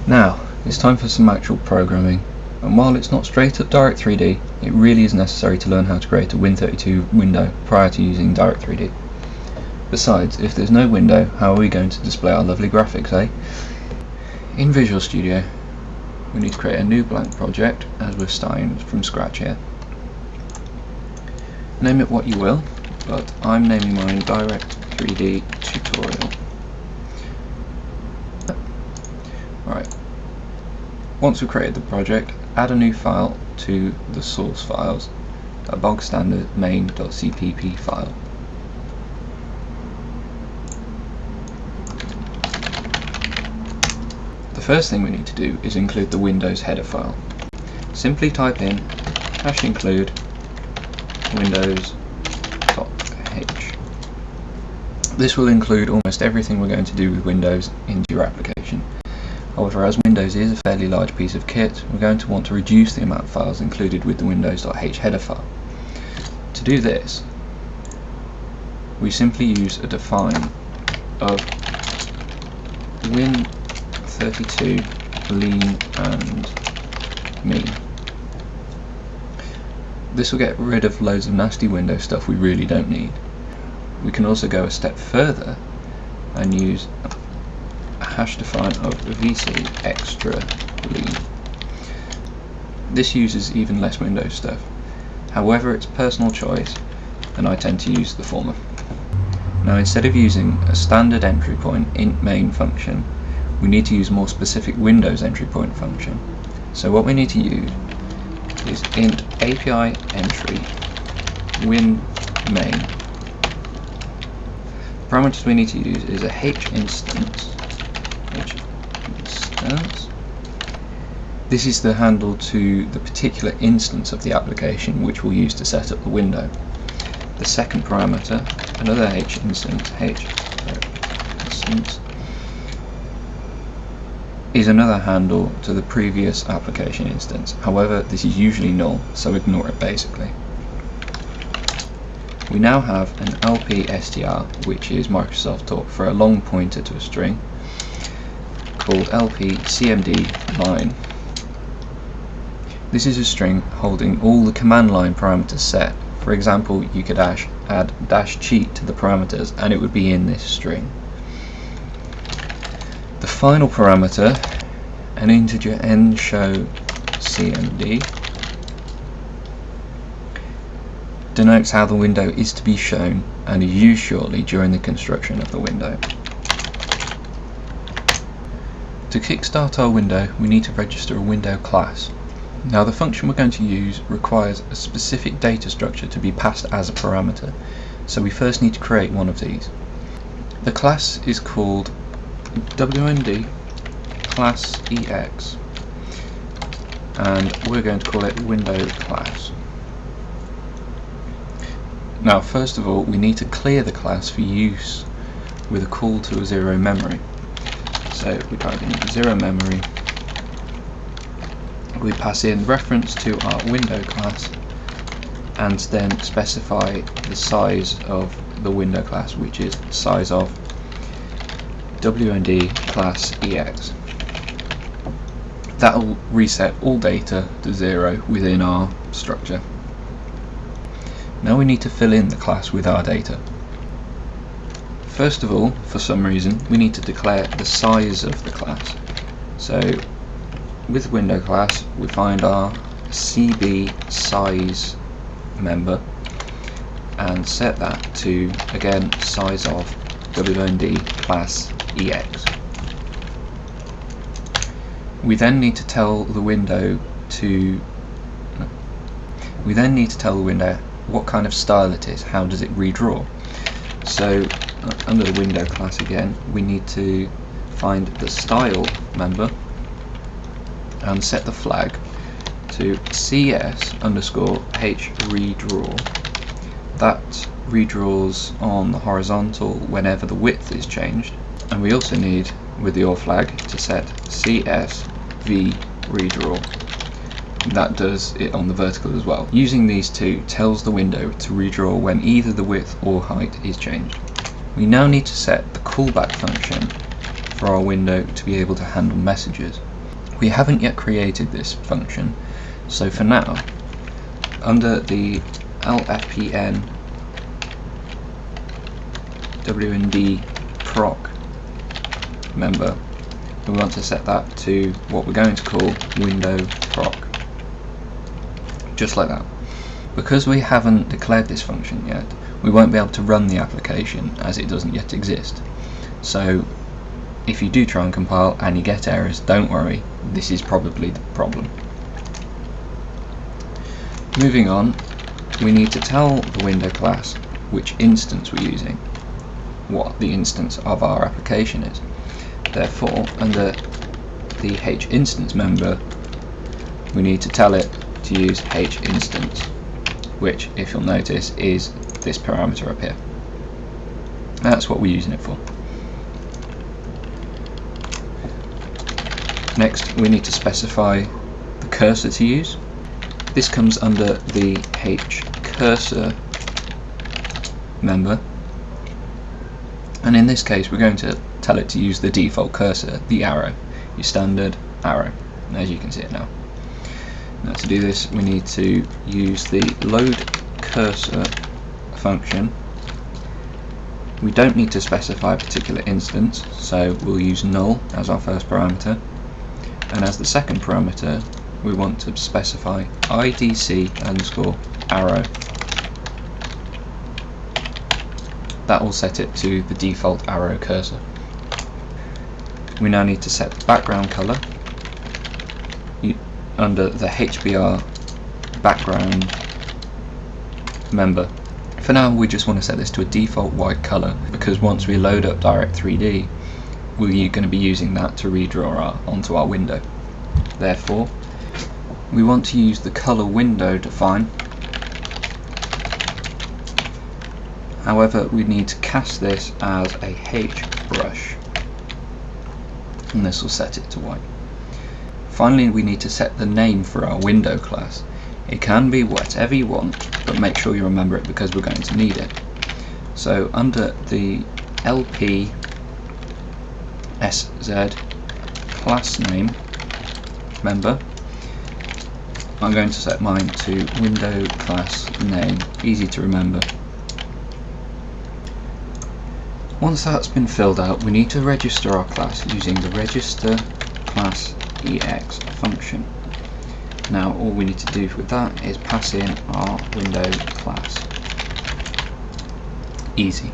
Now, it's time for some actual programming, and while it's not straight up Direct3D, it really is necessary to learn how to create a Win32 window prior to using Direct3D. Besides, if there's no window, how are we going to display our lovely graphics, eh? In Visual Studio, we need to create a new blank project, as we're starting from scratch here. Name it what you will, but I'm naming mine Direct3D Tutorial. Right. Once we've created the project, add a new file to the source files, a bog standard main.cpp file. The first thing we need to do is include the Windows header file. Simply type in #include windows.h. This will include almost everything we're going to do with Windows into your application. However, as Windows is a fairly large piece of kit, we're going to want to reduce the amount of files included with the windows.h header file. To do this, we simply use a define of Win32 lean and mean. This will get rid of loads of nasty Windows stuff we really don't need. We can also go a step further and use a hash define of VC extra lean. This uses even less Windows stuff. However, it's personal choice, and I tend to use the former. Now, instead of using a standard entry point int main function, we need to use a more specific Windows entry point function. So what we need to use is int API entry win main. The parameters we need to use is a h instance. This is the handle to the particular instance of the application which we'll use to set up the window. The second parameter, another h instance, is another handle to the previous application instance. However, this is usually null, so ignore it basically. We now have an lp_str, which is Microsoft talk for a long pointer to a string, called lp_cmd_line. This is a string holding all the command line parameters set. For example, you could add -cheat to the parameters and it would be in this string. The final parameter, an integer nshowcmd, denotes how the window is to be shown and is used shortly during the construction of the window. To kickstart our window, we need to register a window class. Now, the function we're going to use requires a specific data structure to be passed as a parameter, so we first need to create one of these. The class is called WND class EX, and we're going to call it window class. Now, first of all, we need to clear the class for use with a call to a zero memory. So we type in zero memory, we pass in reference to our window class, and then specify the size of the window class, which is size of WND class EX. That will reset all data to 0 within our structure. Now we need to fill in the class with our data. First of all, for some reason, we need to declare the size of the class. So with window class, we find our CB size member and set that to, again, size of WND class EX. We then need to tell the window what kind of style it is. How does it redraw? So under the window class again, we need to find the style member and set the flag to cs_h redraw. That redraws on the horizontal whenever the width is changed, and we also need, with the OR flag, to set csv redraw. That does it on the vertical as well. Using these two tells the window to redraw when either the width or height is changed. We now need to set the callback function for our window to be able to handle messages. We haven't yet created this function, so for now, under the lfpn wnd proc member, we want to set that to what we're going to call window proc, just like that. Because we haven't declared this function yet, we won't be able to run the application as it doesn't yet exist. So if you do try and compile and you get errors, don't worry, this is probably the problem. Moving on, we need to tell the window class which instance we're using, what the instance of our application is. Therefore, under the hinstance member, we need to tell it to use hinstance, which, if you'll notice, is this parameter up here. That's what we're using it for. Next, we need to specify the cursor to use. This comes under the hCursor member, and in this case we're going to tell it to use the default cursor, the arrow, your standard arrow, as you can see it now. Now to do this we need to use the load cursor function. We don't need to specify a particular instance, so we'll use null as our first parameter, and as the second parameter we want to specify idc_arrow. That will set it to the default arrow cursor. We now need to set the background color under the HBR background member. For now we just want to set this to a default white color, because once we load up Direct3D we're going to be using that to redraw onto our window. Therefore we want to use the color window define. However, we need to cast this as a HBrush, and this will set it to white. Finally, we need to set the name for our window class. It can be whatever you want, but make sure you remember it because we're going to need it. So under the lp sz class name member, I'm going to set mine to window class name, easy to remember. Once that's been filled out, we need to register our class using the register class ex function. Now all we need to do with that is pass in our window class. Easy.